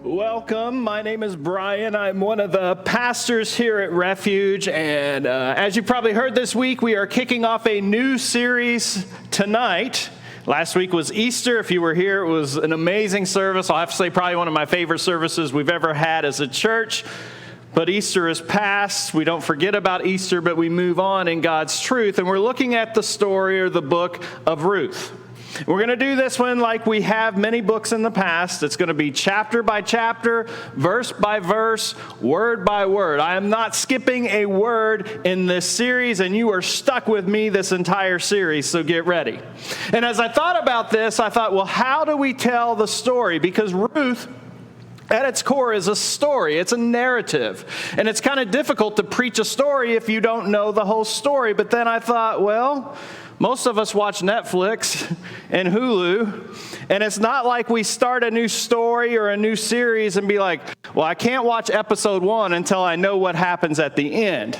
Welcome. My name is Brian. I'm one of the pastors here at Refuge, and as you probably heard this week, we are kicking off a new series tonight. Last week was Easter. If you were here, it was an amazing service. I'll have to say probably one of my favorite services we've ever had as a church. But Easter is past. We don't forget about Easter, but we move on in God's truth, and we're looking at the story or the book of Ruth. We're going to do this one like we have many books in the past. It's going to be chapter by chapter, verse by verse, word by word. I am not skipping a word in this series, and you are stuck with me this entire series, so get ready. And as I thought about this, I thought, well, how do we tell the story? Because Ruth, at its core, is a story. It's a narrative. And it's kind of difficult to preach a story if you don't know the whole story. But then I thought, well, most of us watch Netflix and Hulu, and it's not like we start a new story or a new series and be like, well, I can't watch episode 1 until I know what happens at the end.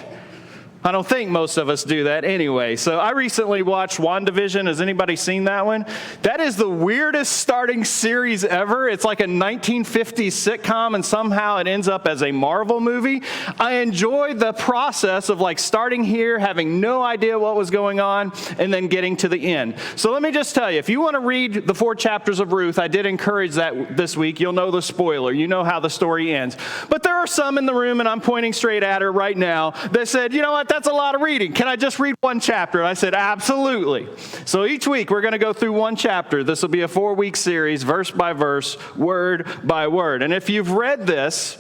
I don't think most of us do that anyway. So I recently watched WandaVision. Has anybody seen that one? That is the weirdest starting series ever. It's like a 1950s sitcom, and somehow it ends up as a Marvel movie. I enjoyed the process of like starting here, having no idea what was going on, and then getting to the end. So let me just tell you, if you want to read the 4 chapters of Ruth, I did encourage that this week. You'll know the spoiler. You know how the story ends. But there are some in the room, and I'm pointing straight at her right now, that said, you know what? That's a lot of reading. Can I just read one chapter? And I said, absolutely. So each week we're going to go through one chapter. This will be a 4-week series, verse by verse, word by word. And if you've read this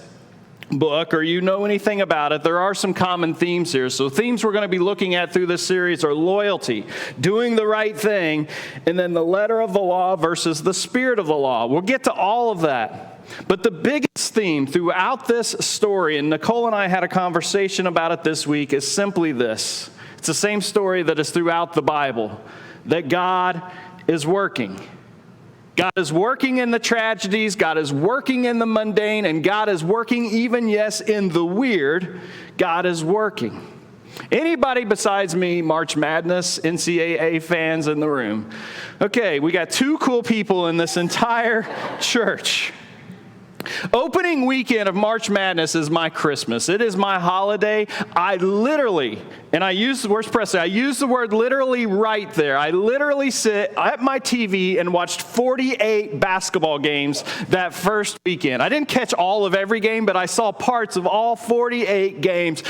book or you know anything about it, there are some common themes here. So themes we're going to be looking at through this series are loyalty, doing the right thing, and then the letter of the law versus the spirit of the law. We'll get to all of that. But the biggest theme throughout this story, and Nicole and I had a conversation about it this week, is simply this. It's the same story that is throughout the Bible, that God is working. God is working in the tragedies, God is working in the mundane, and God is working even, yes, in the weird. God is working. Anybody besides me, March Madness, NCAA fans in the room? Okay, we got 2 cool people in this entire church. Opening weekend of March Madness is my Christmas. It is my holiday. I literally, and I use the word Presley, I use the word literally right there. I literally sit at my TV and watched 48 basketball games that first weekend. I didn't catch all of every game, but I saw parts of all 48 games,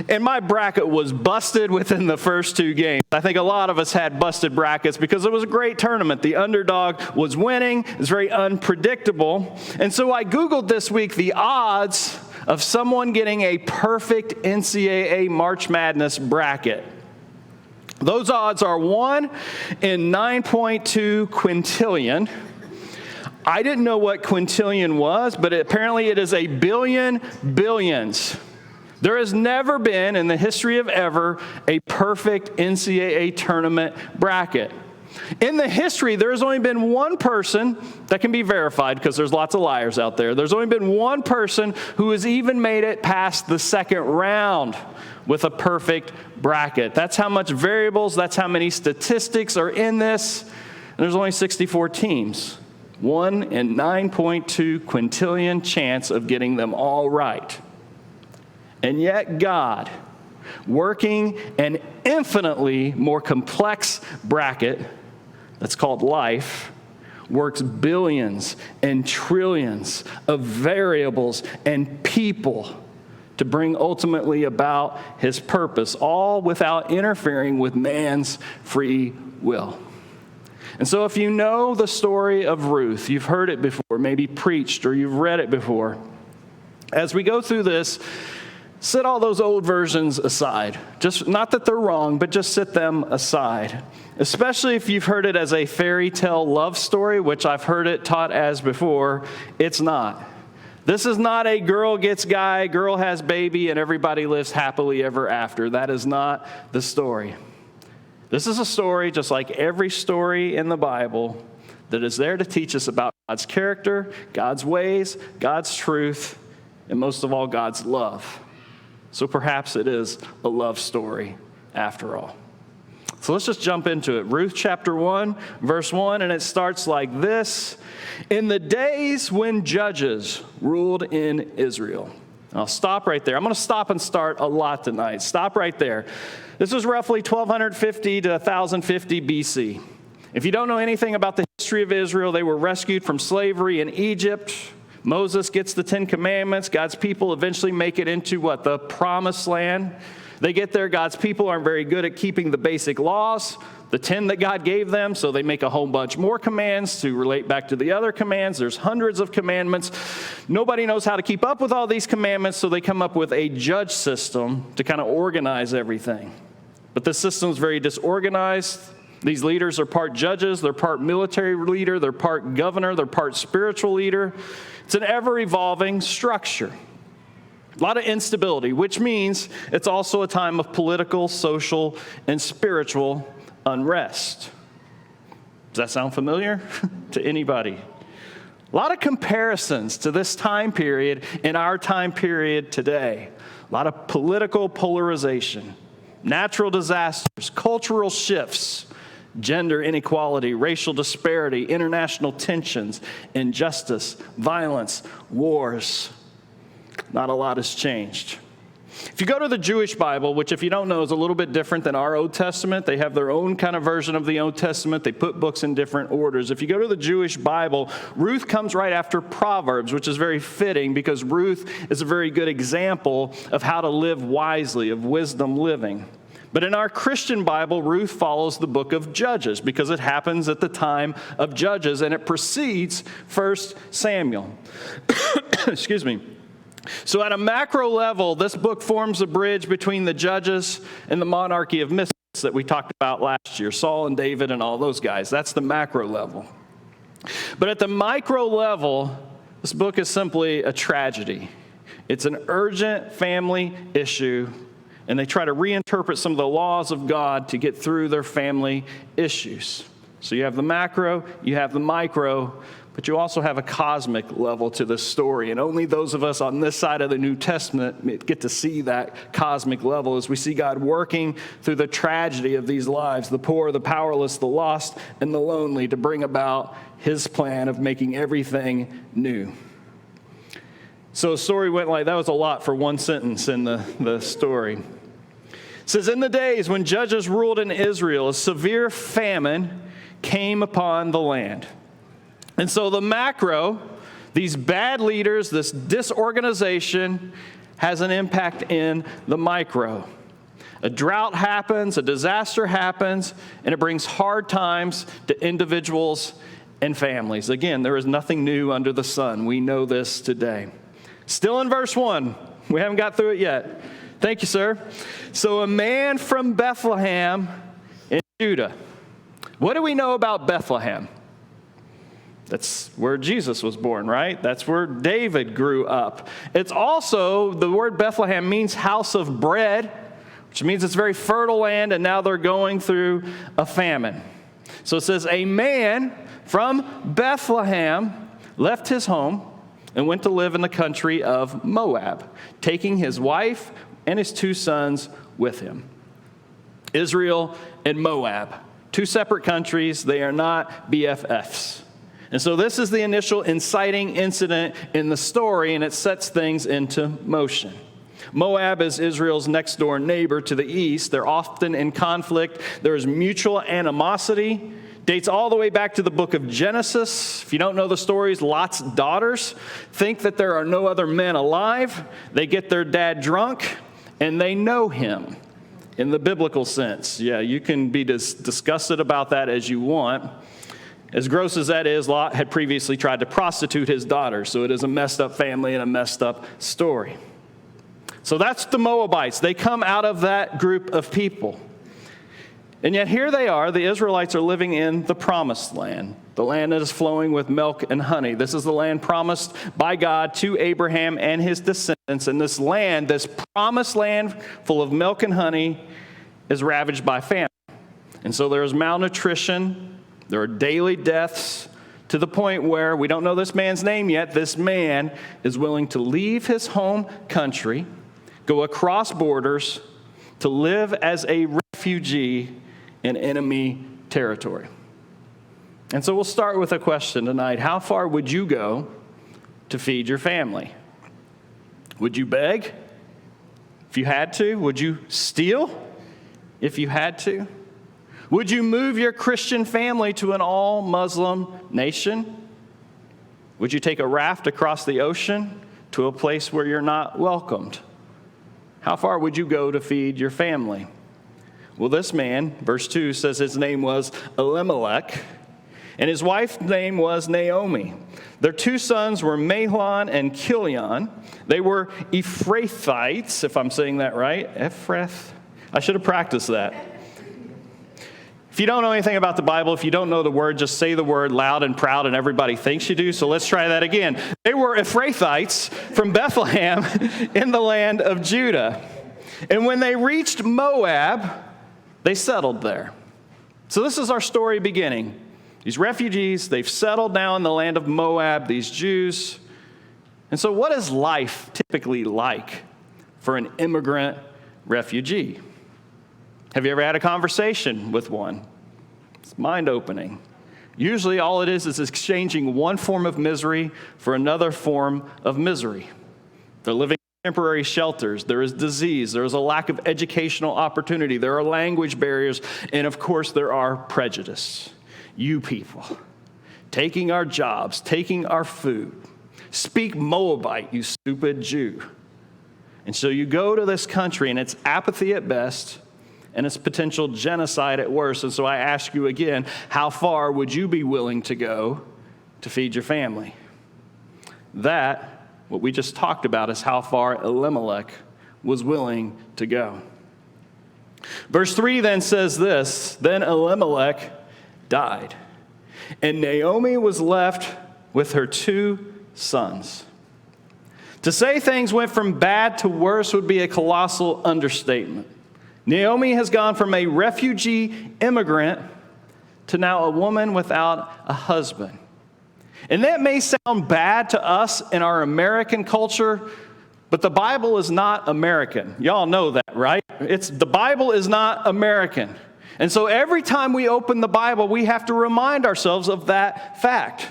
and my bracket was busted within the first 2 games. I think a lot of us had busted brackets because it was a great tournament. The underdog was winning. It was very unpredictable. And so I Googled this week the odds of someone getting a perfect NCAA March Madness bracket. Those odds are 1 in 9.2 quintillion. I didn't know what quintillion was, but apparently it is a billion billions. There has never been in the history of ever a perfect NCAA tournament bracket. In the history, there has only been one person that can be verified because there's lots of liars out there. There's only been one person who has even made it past the second round with a perfect bracket. That's how much variables, that's how many statistics are in this. And there's only 64 teams. 1 in 9.2 quintillion chance of getting them all right. And yet God, working an infinitely more complex bracket that's called life, works billions and trillions of variables and people to bring ultimately about his purpose, all without interfering with man's free will. And so if you know the story of Ruth, you've heard it before, maybe preached, or you've read it before, as we go through this, set all those old versions aside. Just not that they're wrong, but just set them aside. Especially if you've heard it as a fairy tale love story, which I've heard it taught as before. It's not. This is not a girl gets guy, girl has baby, and everybody lives happily ever after. That is not the story. This is a story just like every story in the Bible that is there to teach us about God's character, God's ways, God's truth, and most of all, God's love. So perhaps it is a love story after all. So let's just jump into it. Ruth chapter 1, verse 1, and it starts like this. In the days when judges ruled in Israel. I'll stop right there. I'm going to stop and start a lot tonight. Stop right there. This was roughly 1250 to 1050 BC. If you don't know anything about the history of Israel, they were rescued from slavery in Egypt. Moses gets the 10 Commandments. God's people eventually make it into what? The Promised Land. They get there. God's people aren't very good at keeping the basic laws, the 10 that God gave them, so they make a whole bunch more commands to relate back to the other commands. There's hundreds of commandments. Nobody knows how to keep up with all these commandments, so they come up with a judge system to kind of organize everything. But this system is very disorganized. These leaders are part judges, they're part military leader, they're part governor, they're part spiritual leader. It's an ever-evolving structure. A lot of instability, which means it's also a time of political, social, and spiritual unrest. Does that sound familiar to anybody? A lot of comparisons to this time period in our time period today. A lot of political polarization, natural disasters, cultural shifts, gender inequality, racial disparity, international tensions, injustice, violence, wars. Not a lot has changed. If you go to the Jewish Bible, which if you don't know is a little bit different than our Old Testament, they have their own kind of version of the Old Testament. They put books in different orders. If you go to the Jewish Bible, Ruth comes right after Proverbs, which is very fitting because Ruth is a very good example of how to live wisely, of wisdom living. But in our Christian Bible, Ruth follows the book of Judges because it happens at the time of Judges and it precedes 1 Samuel. Excuse me. So at a macro level, this book forms a bridge between the judges and the monarchy of misfits that we talked about last year, Saul and David and all those guys. That's the macro level. But at the micro level, this book is simply a tragedy. It's an urgent family issue, and they try to reinterpret some of the laws of God to get through their family issues. So you have the macro, you have the micro, but you also have a cosmic level to this story. And only those of us on this side of the New Testament get to see that cosmic level as we see God working through the tragedy of these lives, the poor, the powerless, the lost, and the lonely, to bring about his plan of making everything new. So the story went like, that was a lot for one sentence in the story. It says, in the days when judges ruled in Israel, a severe famine came upon the land. And so the macro, these bad leaders, this disorganization has an impact in the micro. A drought happens, a disaster happens, and it brings hard times to individuals and families. Again, there is nothing new under the sun. We know this today. Still in verse 1. We haven't got through it yet. Thank you, sir. So a man from Bethlehem in Judah. What do we know about Bethlehem? That's where Jesus was born, right? That's where David grew up. It's also, the word Bethlehem means house of bread, which means it's very fertile land, and now they're going through a famine. So it says, a man from Bethlehem left his home and went to live in the country of Moab, taking his wife and his 2 sons with him. Israel and Moab, 2 separate countries. They are not BFFs. And so this is the initial inciting incident in the story, and it sets things into motion. Moab is Israel's next door neighbor to the east. They're often in conflict. There is mutual animosity. Dates all the way back to the book of Genesis. If you don't know the stories, Lot's daughters think that there are no other men alive. They get their dad drunk, and they know him in the biblical sense. Yeah, you can be disgusted about that as you want. As gross as that is, Lot had previously tried to prostitute his daughter, so it is a messed up family and a messed up story. So that's the Moabites. They come out of that group of people. And yet here they are, the Israelites are living in the promised land, the land that is flowing with milk and honey. This is the land promised by God to Abraham and his descendants. And this land, this promised land full of milk and honey, is ravaged by famine. And so there is malnutrition. There are daily deaths to the point where we don't know this man's name yet. This man is willing to leave his home country, go across borders to live as a refugee in enemy territory. And so we'll start with a question tonight. How far would you go to feed your family? Would you beg if you had to? Would you steal if you had to? Would you move your Christian family to an all-Muslim nation? Would you take a raft across the ocean to a place where you're not welcomed? How far would you go to feed your family? Well, this man, verse 2, says his name was Elimelech, and his wife's name was Naomi. Their two sons were Mahlon and Chilion. They were Ephrathites, if I'm saying that right. Ephrath. I should have practiced that. If you don't know anything about the Bible, if you don't know the word, just say the word loud and proud and everybody thinks you do. So let's try that again. They were Ephrathites from Bethlehem in the land of Judah. And when they reached Moab, they settled there. So this is our story beginning. These refugees, they've settled now in the land of Moab, these Jews. And so what is life typically like for an immigrant refugee? Have you ever had a conversation with one? It's mind-opening. Usually all it is exchanging one form of misery for another form of misery. They're living in temporary shelters. There is disease. There is a lack of educational opportunity. There are language barriers. And of course, there are prejudice. You people, taking our jobs, taking our food. Speak Moabite, you stupid Jew. And so you go to this country, and it's apathy at best, and it's potential genocide at worst. And so I ask you again, how far would you be willing to go to feed your family? That, what we just talked about, is how far Elimelech was willing to go. Verse 3 then says this, then Elimelech died, and Naomi was left with her two sons. To say things went from bad to worse would be a colossal understatement. Naomi has gone from a refugee immigrant to now a woman without a husband. And that may sound bad to us in our American culture, but the Bible is not American. Y'all know that, right? The Bible is not American. And so every time we open the Bible, we have to remind ourselves of that fact,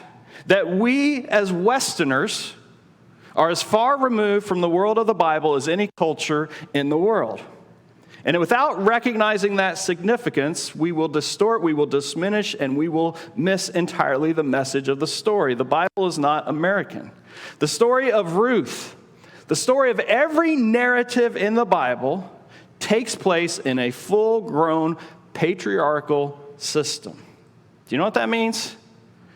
that we as Westerners are as far removed from the world of the Bible as any culture in the world. And without recognizing that significance, we will distort, we will diminish, and we will miss entirely the message of the story. The Bible is not American. The story of Ruth, the story of every narrative in the Bible, takes place in a full-grown patriarchal system. Do you know what that means?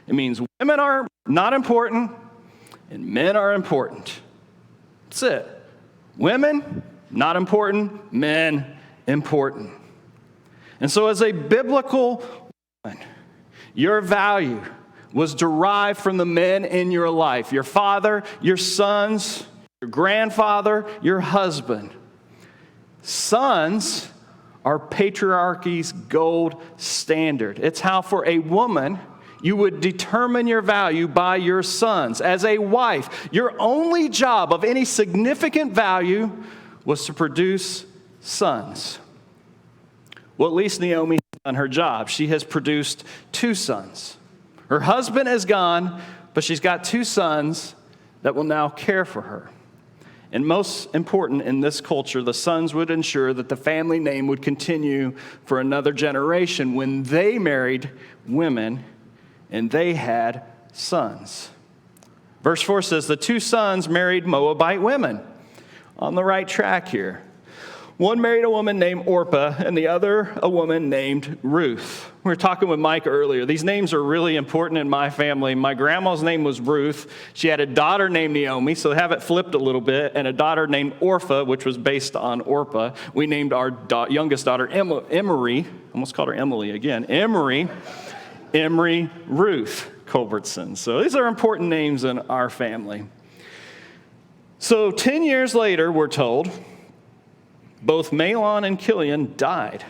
It means women are not important and men are important. That's it. Women, not important. Men, important. And so as a biblical woman, your value was derived from the men in your life. Your father, your sons, your grandfather, your husband. Sons are patriarchy's gold standard. It's how for a woman you would determine your value by your sons. As a wife, your only job of any significant value was to produce sons. Well, at least Naomi has done her job. She has produced two sons. Her husband is gone, but she's got two sons that will now care for her. And most important in this culture, the sons would ensure that the family name would continue for another generation when they married women and they had sons. Verse 4 says, the two sons married Moabite women. On the right track here. One married a woman named Orpah, and the other a woman named Ruth. We were talking with Mike earlier. These names are really important in my family. My grandma's name was Ruth. She had a daughter named Naomi, so have it flipped a little bit, and a daughter named Orpah, which was based on Orpah. We named our youngest daughter Emery. Almost called her Emily again. Emery Ruth Culbertson. So these are important names in our family. So 10 years later, we're told, both Mahlon and Chilion died.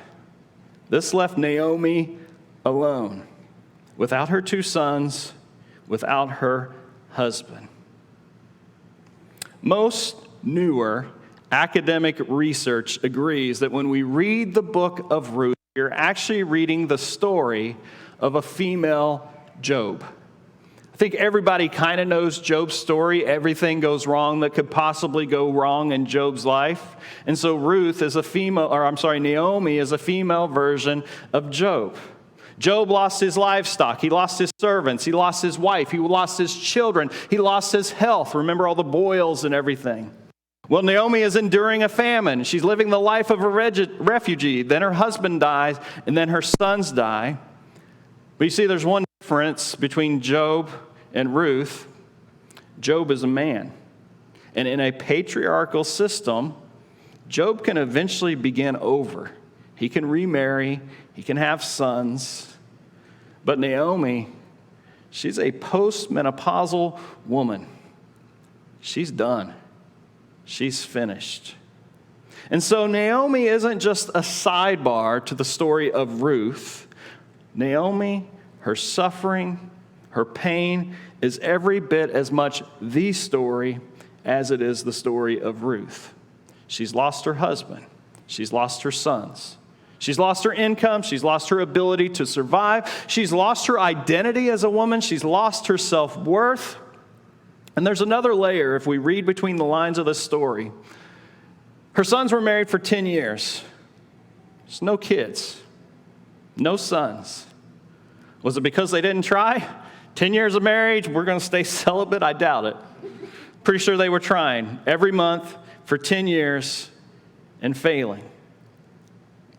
This left Naomi alone, without her two sons, without her husband. Most newer academic research agrees that when we read the book of Ruth, you're actually reading the story of a female Job. I think everybody kind of knows Job's story. Everything goes wrong that could possibly go wrong in Job's life. And so Naomi is a female version of Job. Job lost his livestock. He lost his servants. He lost his wife. He lost his children. He lost his health. Remember all the boils and everything. Well, Naomi is enduring a famine. She's living the life of a refugee. Then her husband dies, and then her sons die. But you see, there's one difference between Job and Ruth. Job is a man. And in a patriarchal system, Job can eventually begin over. He can remarry. He can have sons. But Naomi, she's a postmenopausal woman. She's done. She's finished. And so Naomi isn't just a sidebar to the story of Ruth. Naomi, her suffering, her pain is every bit as much the story as it is the story of Ruth. She's lost her husband. She's lost her sons. She's lost her income. She's lost her ability to survive. She's lost her identity as a woman. She's lost her self-worth. And there's another layer if we read between the lines of this story. Her sons were married for 10 years. There's no kids, no sons. Was it because they didn't try? 10 years of marriage, we're going to stay celibate? I doubt it. Pretty sure they were trying every month for 10 years and failing.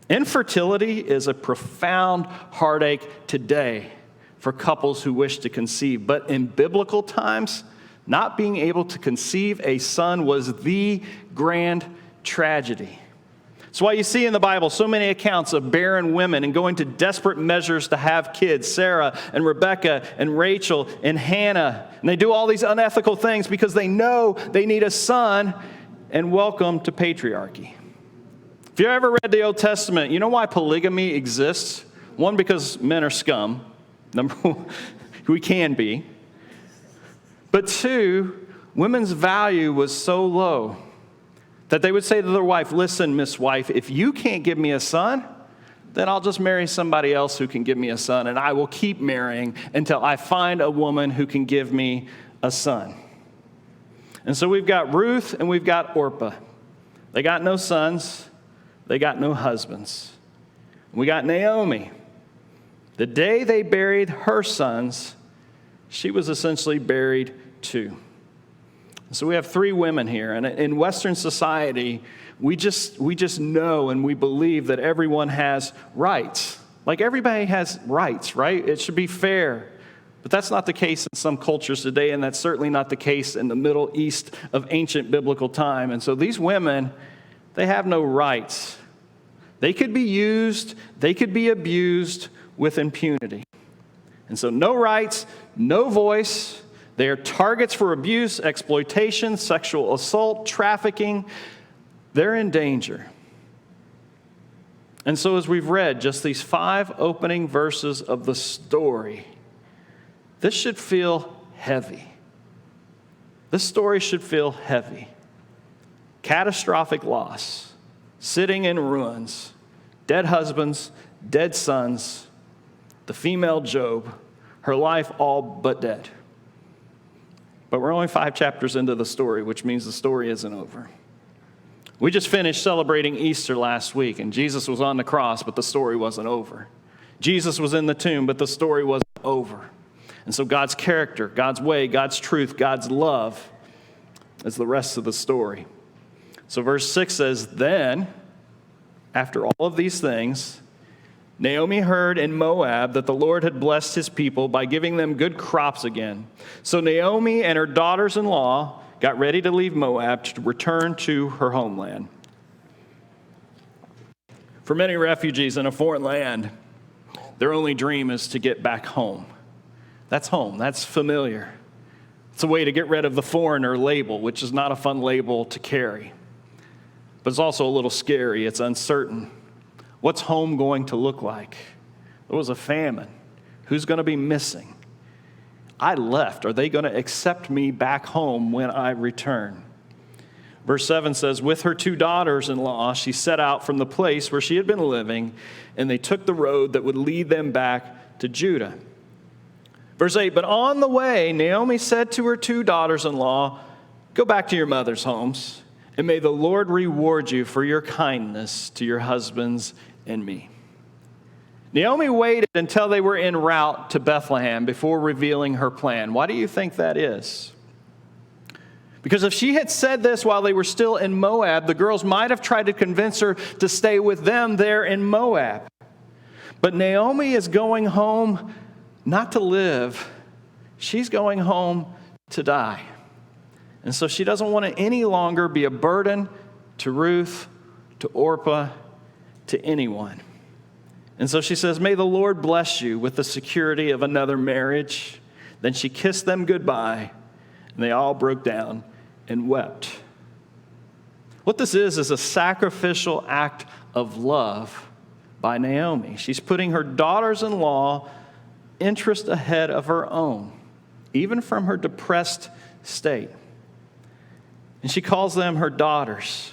Infertility is a profound heartache today for couples who wish to conceive. But in biblical times, not being able to conceive a son was the grand tragedy. That's why you see in the Bible so many accounts of barren women and going to desperate measures to have kids. Sarah and Rebecca and Rachel and Hannah. And they do all these unethical things because they know they need a son. And welcome to patriarchy. If you ever read the Old Testament, you know why polygamy exists? One, because men are scum. Number one, we can be. But two, women's value was so low that they would say to their wife, listen, Miss Wife, if you can't give me a son, then I'll just marry somebody else who can give me a son, and I will keep marrying until I find a woman who can give me a son. And so we've got Ruth and we've got Orpah. They got no sons. They got no husbands. We got Naomi. The day they buried her sons, she was essentially buried too. So we have three women here. And in Western society, we just know and we believe that everyone has rights. Like everybody has rights, right? It should be fair. But that's not the case in some cultures today, and that's certainly not the case in the Middle East of ancient biblical time. And so these women, they have no rights. They could be used, they could be abused with impunity. And so no rights, no voice. They are targets for abuse, exploitation, sexual assault, trafficking. They're in danger. And so as we've read just these 5 opening verses of the story, this should feel heavy. This story should feel heavy. Catastrophic loss. Sitting in ruins, dead husbands, dead sons, the female Job, her life all but dead. But we're only 5 chapters into the story, which means the story isn't over. We just finished celebrating Easter last week, and Jesus was on the cross, but the story wasn't over. Jesus was in the tomb, but the story wasn't over. And so God's character, God's way, God's truth, God's love is the rest of the story. So verse 6 says, then, after all of these things, Naomi heard in Moab that the Lord had blessed his people by giving them good crops again. So Naomi and her daughters-in-law got ready to leave Moab to return to her homeland. For many refugees in a foreign land, their only dream is to get back home. That's home. That's familiar. It's a way to get rid of the foreigner label, which is not a fun label to carry. But it's also a little scary. It's uncertain. What's home going to look like? There was a famine. Who's going to be missing? I left. Are they going to accept me back home when I return? Verse 7 says, with her 2 daughters-in-law, she set out from the place where she had been living, and they took the road that would lead them back to Judah. Verse 8, but on the way, Naomi said to her 2 daughters-in-law, go back to your mother's homes, and may the Lord reward you for your kindness to your husbands and me. Naomi waited until they were en route to Bethlehem before revealing her plan. Why do you think that is? Because if she had said this while they were still in Moab, the girls might have tried to convince her to stay with them there in Moab. But Naomi is going home not to live. She's going home to die. And so she doesn't want to any longer be a burden to Ruth, to Orpah, to anyone. And so she says, may the Lord bless you with the security of another marriage. Then she kissed them goodbye, and they all broke down and wept. What this is a sacrificial act of love by Naomi. She's putting her daughters-in-law interest ahead of her own, even from her depressed state. And she calls them her daughters.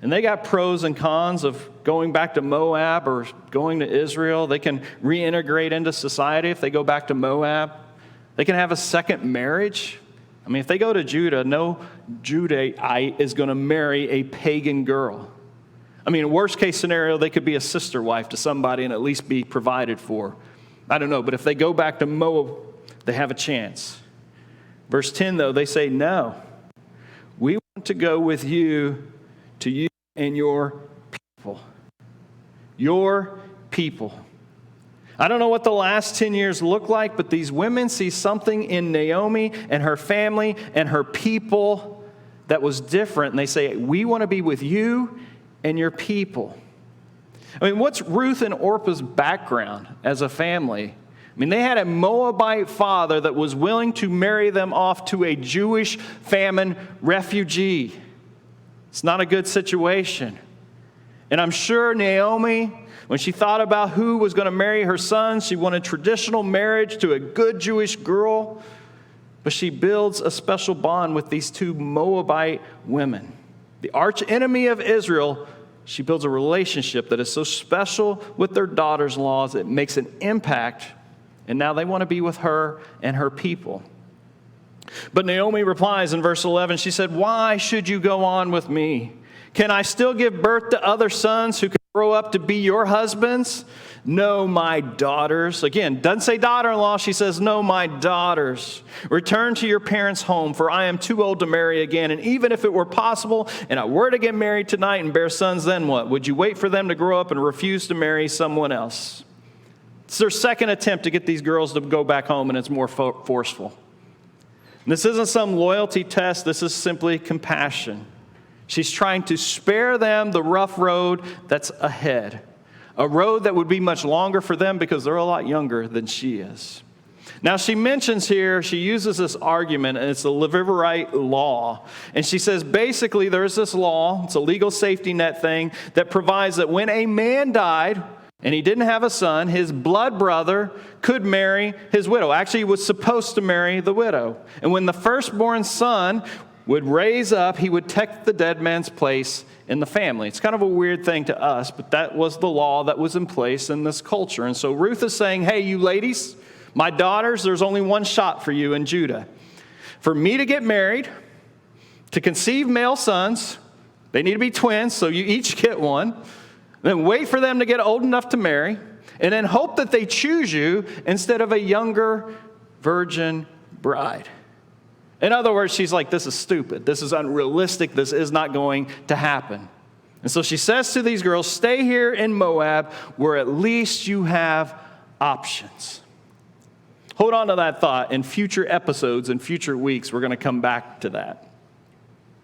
And they got pros and cons of going back to Moab or going to Israel. They can reintegrate into society if they go back to Moab. They can have a second marriage. I mean, if they go to Judah, no Judahite is going to marry a pagan girl. I mean, worst case scenario, they could be a sister wife to somebody and at least be provided for. I don't know, but if they go back to Moab, they have a chance. Verse 10, though, they say, no, we want to go with you to you and your people. Your people. I don't know what the last 10 years look like, but these women see something in Naomi and her family and her people that was different. And they say, we want to be with you and your people. I mean, what's Ruth and Orpah's background as a family? I mean, they had a Moabite father that was willing to marry them off to a Jewish famine refugee. It's not a good situation. And I'm sure Naomi, when she thought about who was going to marry her son, she wanted traditional marriage to a good Jewish girl. But she builds a special bond with these 2 Moabite women. The arch enemy of Israel, she builds a relationship that is so special with their daughters-in-law, it makes an impact. And now they want to be with her and her people. But Naomi replies in verse 11, she said, why should you go on with me? Can I still give birth to other sons who can grow up to be your husbands? No, my daughters. Again, doesn't say daughter-in-law. She says, no, my daughters. Return to your parents' home, for I am too old to marry again. And even if it were possible and I were to get married tonight and bear sons, then what? Would you wait for them to grow up and refuse to marry someone else? It's their second attempt to get these girls to go back home, and it's more forceful. And this isn't some loyalty test. This is simply compassion. She's trying to spare them the rough road that's ahead. A road that would be much longer for them because they're a lot younger than she is. Now, she mentions here, she uses this argument, and it's the Levirate law. And she says, basically, there's this law, it's a legal safety net thing, that provides that when a man died and he didn't have a son, his blood brother could marry his widow. Actually, he was supposed to marry the widow. And when the firstborn son would raise up, he would take the dead man's place in the family. It's kind of a weird thing to us, but that was the law that was in place in this culture. And so Ruth is saying, hey, you ladies, my daughters, there's only one shot for you in Judah. For me to get married, to conceive male sons, they need to be twins, so you each get one. Then wait for them to get old enough to marry, and then hope that they choose you instead of a younger virgin bride. In other words, she's like, this is stupid. This is unrealistic. This is not going to happen. And so she says to these girls, stay here in Moab where at least you have options. Hold on to that thought. In future episodes, in future weeks, we're going to come back to that.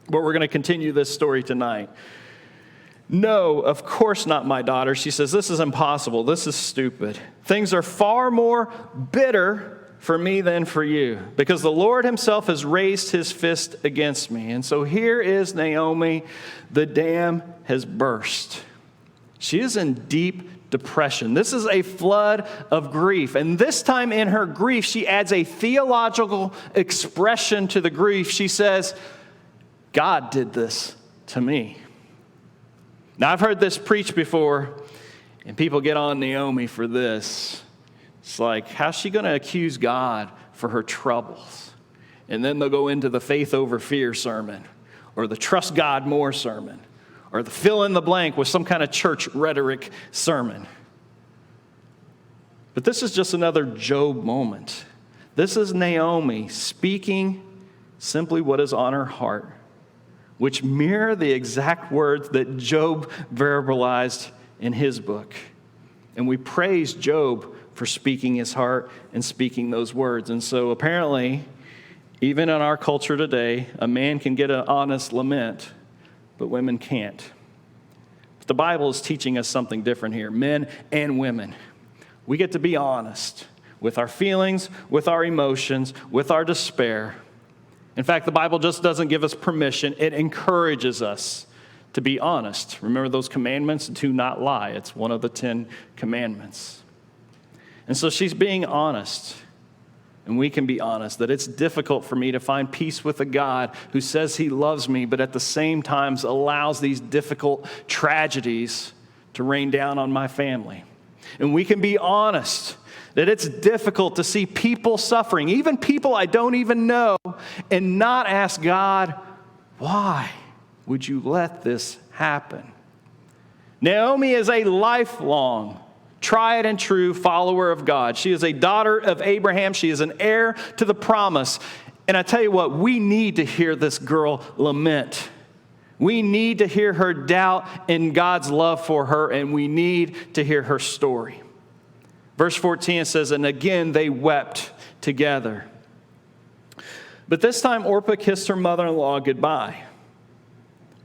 But we're going to continue this story tonight. No, of course not, my daughter. She says, this is impossible. This is stupid. Things are far more bitter for me than for you, because the Lord himself has raised his fist against me. And so here is Naomi. The dam has burst. She is in deep depression. This is a flood of grief. And this time in her grief, she adds a theological expression to the grief. She says, God did this to me. Now, I've heard this preached before, and people get on Naomi for this. It's like, how's she going to accuse God for her troubles? And then they'll go into the faith over fear sermon, or the trust God more sermon, or the fill in the blank with some kind of church rhetoric sermon. But this is just another Job moment. This is Naomi speaking simply what is on her heart, which mirror the exact words that Job verbalized in his book. And we praise Job for speaking his heart and speaking those words. And so apparently, even in our culture today, a man can get an honest lament, but women can't. But the Bible is teaching us something different here, men and women. We get to be honest with our feelings, with our emotions, with our despair. In fact, the Bible just doesn't give us permission. It encourages us to be honest. Remember those commandments? Do not lie. It's one of the 10 commandments. And so she's being honest. And we can be honest that it's difficult for me to find peace with a God who says he loves me, but at the same time allows these difficult tragedies to rain down on my family. And we can be honest that it's difficult to see people suffering, even people I don't even know, and not ask God, why would you let this happen? Naomi is a lifelong, tried and true follower of God. She is a daughter of Abraham. She is an heir to the promise. And I tell you what, we need to hear this girl lament. We need to hear her doubt in God's love for her, and we need to hear her story. Verse 14 says, and again they wept together. But this time Orpah kissed her mother-in-law goodbye.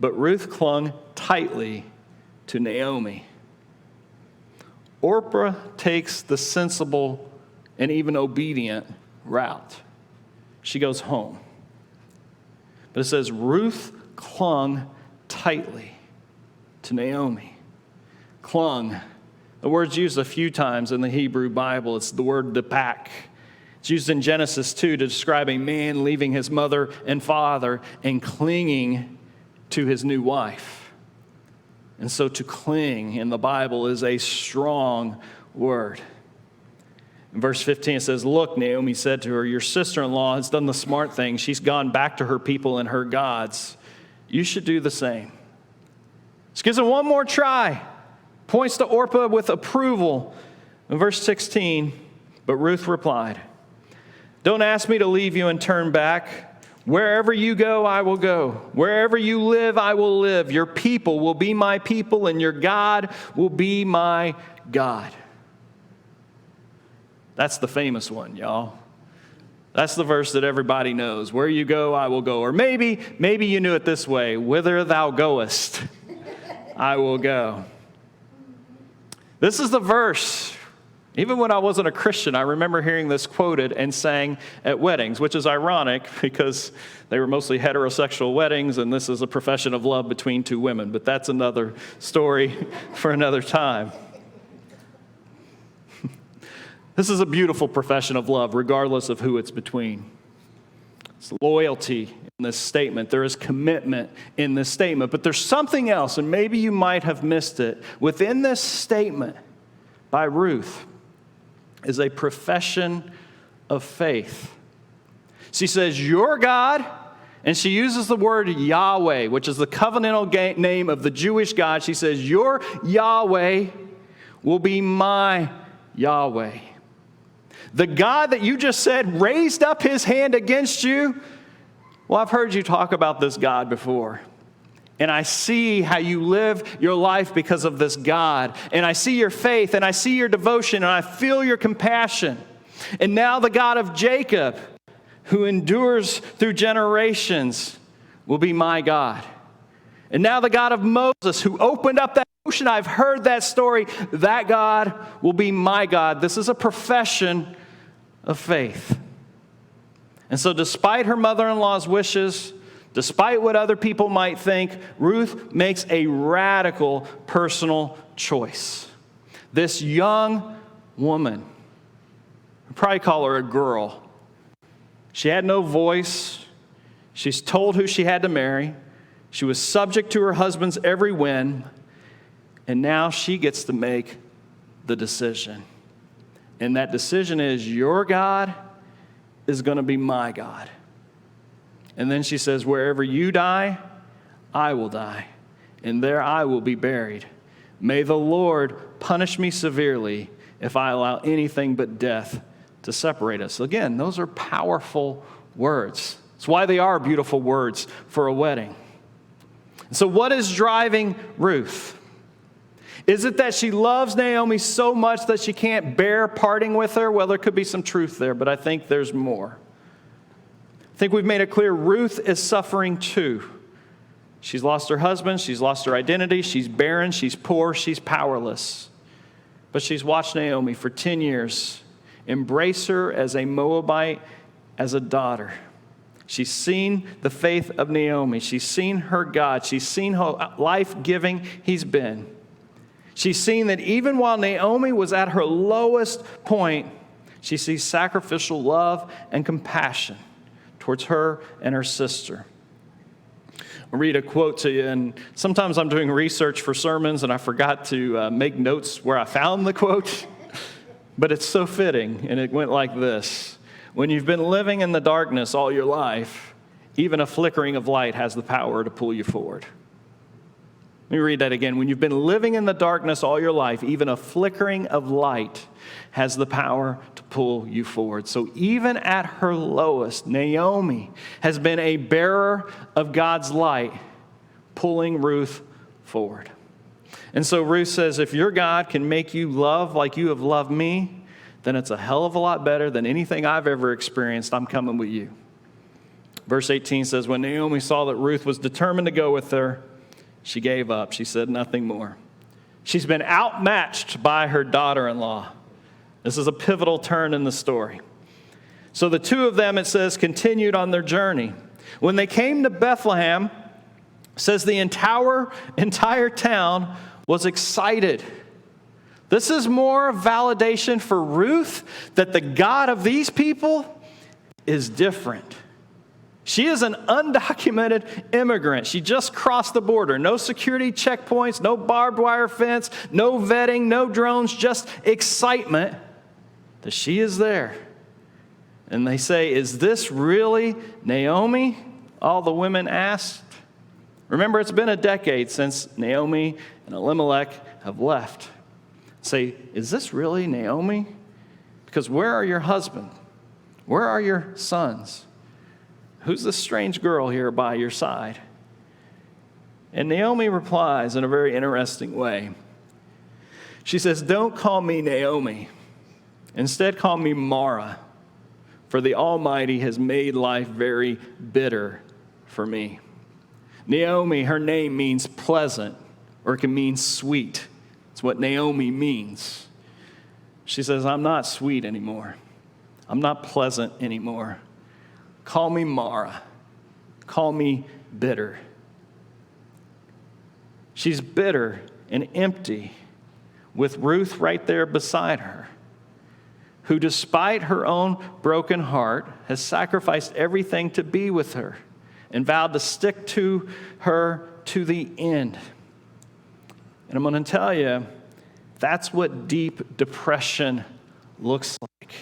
But Ruth clung tightly to Naomi. Orpah takes the sensible and even obedient route. She goes home. But it says Ruth clung tightly to Naomi. Clung. The word's used a few times in the Hebrew Bible. It's the word depak. It's used in Genesis 2 to describe a man leaving his mother and father and clinging to his new wife. And so to cling in the Bible is a strong word. In verse 15 it says, look, Naomi said to her, your sister-in-law has done the smart thing. She's gone back to her people and her gods. You should do the same. She gives it one more try. Points to Orpah with approval. In verse 16, but Ruth replied, don't ask me to leave you and turn back. Wherever you go, I will go. Wherever you live, I will live. Your people will be my people, and your God will be my God. That's the famous one, y'all. That's the verse that everybody knows. Where you go, I will go. Or maybe you knew it this way. Whither thou goest, I will go. This is the verse. Even when I wasn't a Christian, I remember hearing this quoted and sang at weddings, which is ironic because they were mostly heterosexual weddings, and this is a profession of love between two women. But that's another story for another time. This is a beautiful profession of love, regardless of who it's between. It's loyalty in this statement. There is commitment in this statement. But there's something else, and maybe you might have missed it. Within this statement by Ruth is a profession of faith. She says, your God, and she uses the word Yahweh, which is the covenantal name of the Jewish God. She says, your Yahweh will be my Yahweh. The God that you just said raised up his hand against you. Well, I've heard you talk about this God before. And I see how you live your life because of this God. And I see your faith, and I see your devotion, and I feel your compassion. And now the God of Jacob, who endures through generations, will be my God. And now the God of Moses, who opened up that ocean, I've heard that story. That God will be my God. This is a profession of faith. And so despite her mother-in-law's wishes, despite what other people might think, Ruth makes a radical personal choice. This young woman, we'd probably call her a girl. She had no voice. She's told who she had to marry. She was subject to her husband's every whim. And now she gets to make the decision. And that decision is, your God is going to be my God. And then she says, wherever you die, I will die. And there I will be buried. May the Lord punish me severely if I allow anything but death to separate us. Again, those are powerful words. It's why they are beautiful words for a wedding. So what is driving Ruth? Is it that she loves Naomi so much that she can't bear parting with her? Well, there could be some truth there, but I think there's more. I think we've made it clear Ruth is suffering too. She's lost her husband, she's lost her identity, she's barren, she's poor, she's powerless. But she's watched Naomi for 10 years embrace her as a Moabite, as a daughter. She's seen the faith of Naomi. She's seen her God. She's seen how life-giving he's been. She's seen that even while Naomi was at her lowest point, she sees sacrificial love and compassion towards her and her sister. I'll read a quote to you, and sometimes I'm doing research for sermons and I forgot to make notes where I found the quote, but it's so fitting, and it went like this. When you've been living in the darkness all your life, even a flickering of light has the power to pull you forward. Let me read that again. When you've been living in the darkness all your life, even a flickering of light has the power to pull you forward. So even at her lowest, Naomi has been a bearer of God's light, pulling Ruth forward. And so Ruth says, if your God can make you love like you have loved me, then it's a hell of a lot better than anything I've ever experienced. I'm coming with you. Verse 18 says, when Naomi saw that Ruth was determined to go with her, she gave up. She said nothing more. She's been outmatched by her daughter-in-law. This is a pivotal turn in the story. So the two of them, it says, continued on their journey. When they came to Bethlehem, it says the entire town was excited. This is more validation for Ruth that the God of these people is different. She is an undocumented immigrant. She just crossed the border. No security checkpoints, no barbed wire fence, no vetting, no drones, just excitement that she is there. And they say, is this really Naomi? All the women asked. Remember, it's been a decade since Naomi and Elimelech have left. Say, is this really Naomi? Because where are your husband? Where are your sons? Who's this strange girl here by your side? And Naomi replies in a very interesting way. She says, don't call me Naomi. Instead, call me Mara, for the Almighty has made life very bitter for me. Naomi, her name means pleasant, or it can mean sweet. It's what Naomi means. She says, I'm not sweet anymore. I'm not pleasant anymore. Call me Mara. Call me bitter. She's bitter and empty with Ruth right there beside her, who despite her own broken heart has sacrificed everything to be with her and vowed to stick to her to the end. And I'm going to tell you, that's what deep depression looks like.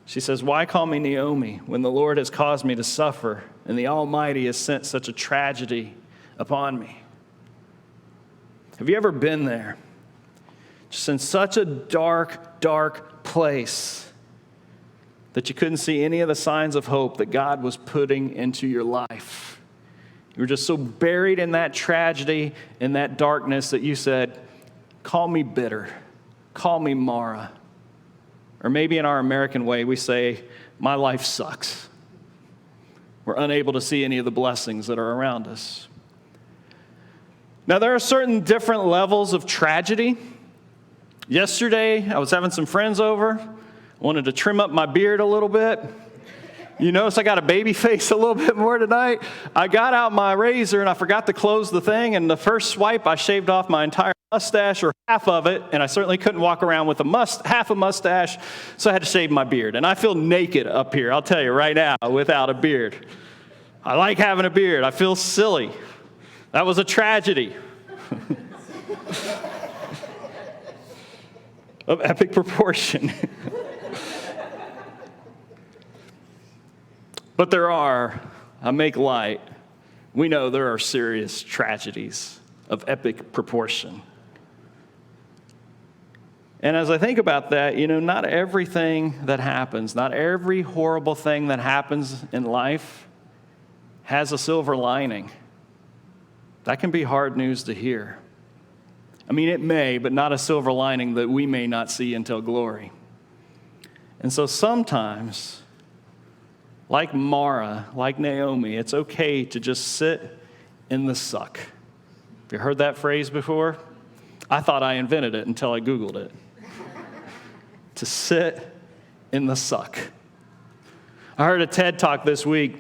She says, why call me Naomi when the Lord has caused me to suffer and the Almighty has sent such a tragedy upon me? Have you ever been there? Just in such a dark, dark place that you couldn't see any of the signs of hope that God was putting into your life. You were just so buried in that tragedy, in that darkness, that you said, call me bitter, call me Mara. Or maybe in our American way, we say, my life sucks. We're unable to see any of the blessings that are around us. Now, there are certain different levels of tragedy. Yesterday, I was having some friends over. I wanted to trim up my beard a little bit. You notice I got a baby face a little bit more tonight. I got out my razor and I forgot to close the thing, and the first swipe, I shaved off my entire mustache or half of it, and I certainly couldn't walk around with half a mustache, so I had to shave my beard. And I feel naked up here, I'll tell you right now, without a beard. I like having a beard. I feel silly. That was a tragedy of epic proportion. But I make light, we know there are serious tragedies of epic proportion. And as I think about that, not everything that happens, not every horrible thing that happens in life has a silver lining. That can be hard news to hear. I mean, it may, but not a silver lining that we may not see until glory. And so sometimes, like Mara, like Naomi, it's okay to just sit in the suck. Have you heard that phrase before? I thought I invented it until I Googled it. To sit in the suck. I heard a TED Talk this week,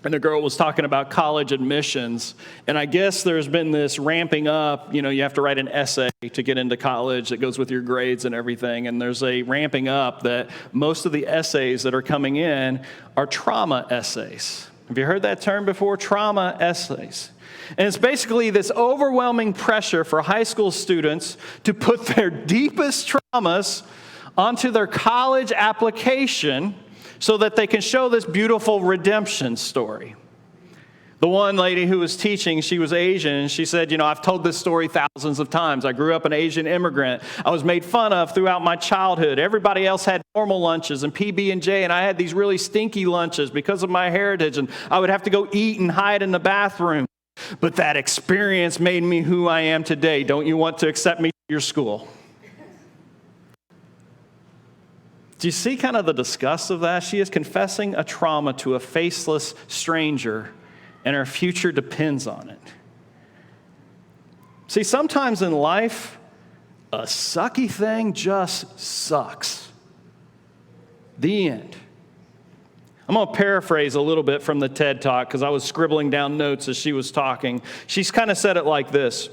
and a girl was talking about college admissions, and I guess there's been this ramping up. You have to write an essay to get into college that goes with your grades and everything, and there's a ramping up that most of the essays that are coming in are trauma essays. Have you heard that term before? Trauma essays. And it's basically this overwhelming pressure for high school students to put their deepest traumas onto their college application so that they can show this beautiful redemption story. The one lady who was teaching, she was Asian, and she said, I've told this story thousands of times. I grew up an Asian immigrant. I was made fun of throughout my childhood. Everybody else had normal lunches and PB&J, and I had these really stinky lunches because of my heritage, and I would have to go eat and hide in the bathroom. But that experience made me who I am today. Don't you want to accept me to your school? Do you see kind of the disgust of that? She is confessing a trauma to a faceless stranger, and her future depends on it. See, sometimes in life, a sucky thing just sucks. The end. I'm going to paraphrase a little bit from the TED Talk because I was scribbling down notes as she was talking. She's kind of said it like this.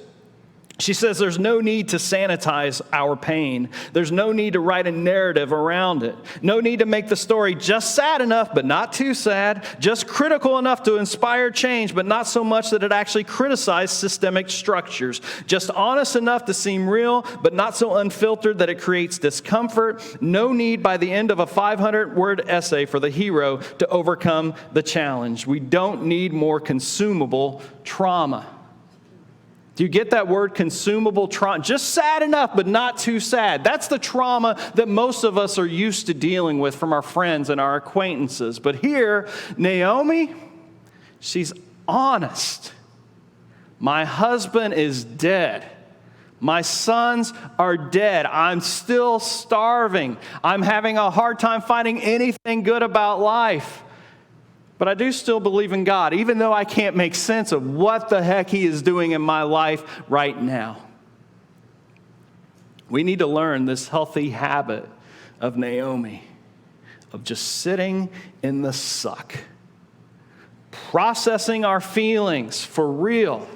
She says there's no need to sanitize our pain. There's no need to write a narrative around it. No need to make the story just sad enough, but not too sad. Just critical enough to inspire change, but not so much that it actually criticizes systemic structures. Just honest enough to seem real, but not so unfiltered that it creates discomfort. No need by the end of a 500-word essay for the hero to overcome the challenge. We don't need more consumable trauma. Do you get that word, consumable trauma? Just sad enough, but not too sad. That's the trauma that most of us are used to dealing with from our friends and our acquaintances. But here, Naomi, she's honest. My husband is dead. My sons are dead. I'm still starving. I'm having a hard time finding anything good about life. But I do still believe in God, even though I can't make sense of what the heck He is doing in my life right now. We need to learn this healthy habit of Naomi, of just sitting in the suck, processing our feelings for real,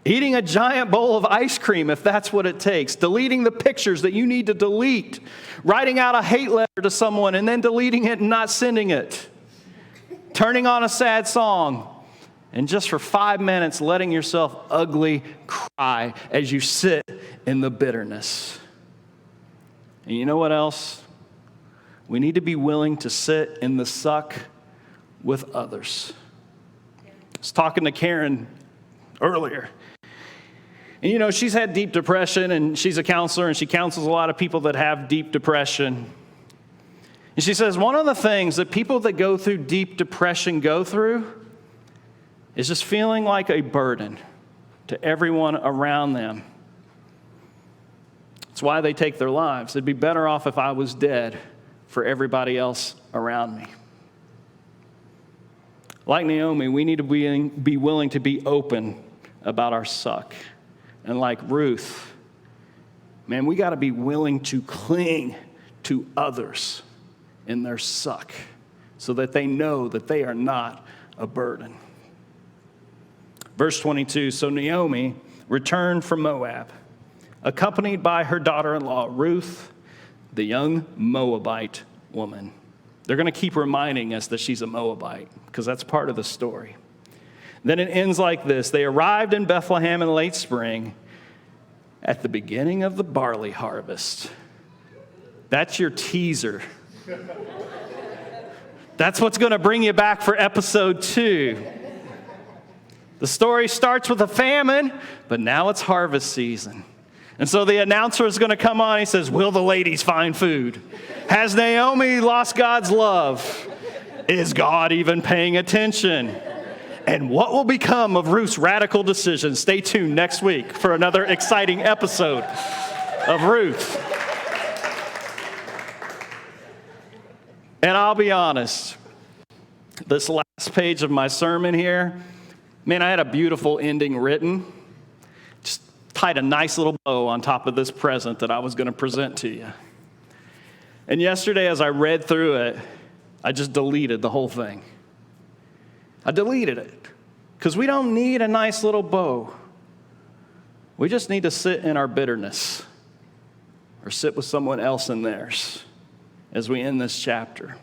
eating a giant bowl of ice cream if that's what it takes, deleting the pictures that you need to delete, writing out a hate letter to someone and then deleting it and not sending it, turning on a sad song, and just for 5 minutes letting yourself ugly cry as you sit in the bitterness. And you know what else? We need to be willing to sit in the suck with others. I was talking to Karen earlier. And she's had deep depression, and she's a counselor, and she counsels a lot of people that have deep depression. And she says one of the things that people that go through deep depression go through is just feeling like a burden to everyone around them. It's why they take their lives. It'd be better off if I was dead for everybody else around me. Like Naomi, we need to be willing to be open about our suck. And like Ruth, man, we got to be willing to cling to others in their suck so that they know that they are not a burden. Verse 22, so Naomi returned from Moab accompanied by her daughter-in-law, Ruth, the young Moabite woman. They're going to keep reminding us that she's a Moabite because that's part of the story. Then it ends like this. They arrived in Bethlehem in late spring at the beginning of the barley harvest. That's your teaser. That's what's going to bring you back for episode 2. The story starts with a famine, but now it's harvest season. And so the announcer is going to come on. He says, will the ladies find food? Has Naomi lost God's love? Is God even paying attention? And what will become of Ruth's radical decision? Stay tuned next week for another exciting episode of Ruth. And I'll be honest, this last page of my sermon here, man, I had a beautiful ending written. Just tied a nice little bow on top of this present that I was going to present to you. And yesterday, as I read through it, I just deleted the whole thing. I deleted it because we don't need a nice little bow. We just need to sit in our bitterness or sit with someone else in theirs as we end this chapter.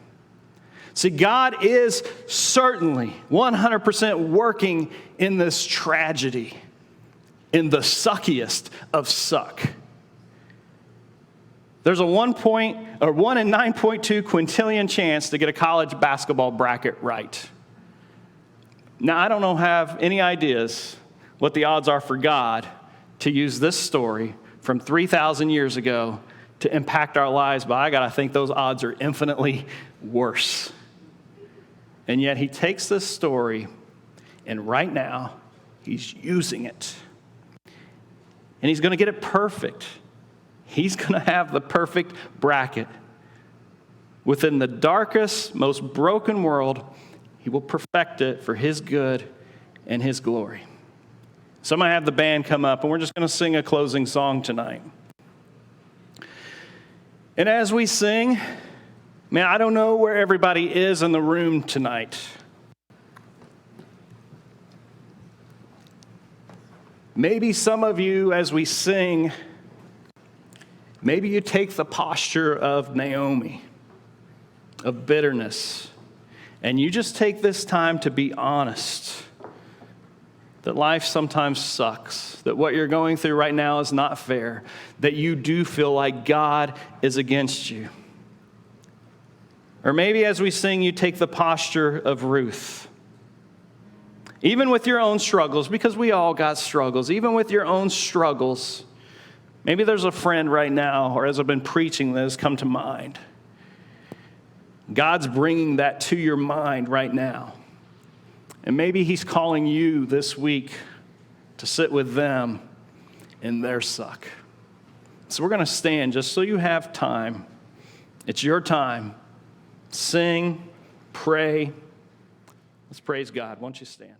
See, God is certainly 100% working in this tragedy, in the suckiest of suck. There's a 1 in 9.2 quintillion chance to get a college basketball bracket right. Now, I don't have any ideas what the odds are for God to use this story from 3,000 years ago to impact our lives, but I got to think those odds are infinitely worse. And yet he takes this story, and right now, he's using it. And he's going to get it perfect. He's going to have the perfect bracket. Within the darkest, most broken world, he will perfect it for his good and his glory. So I'm going to have the band come up, and we're just going to sing a closing song tonight. And as we sing, man, I don't know where everybody is in the room tonight. Maybe some of you, as we sing, maybe you take the posture of Naomi, of bitterness, and you just take this time to be honest that life sometimes sucks, that what you're going through right now is not fair, that you do feel like God is against you. Or maybe as we sing, you take the posture of Ruth. Even with your own struggles, because we all got struggles, even with your own struggles, maybe there's a friend right now, or as I've been preaching this, come to mind. God's bringing that to your mind right now. And maybe he's calling you this week to sit with them in their suck. So we're going to stand just so you have time. It's your time. Sing, pray. Let's praise God. Why don't you stand?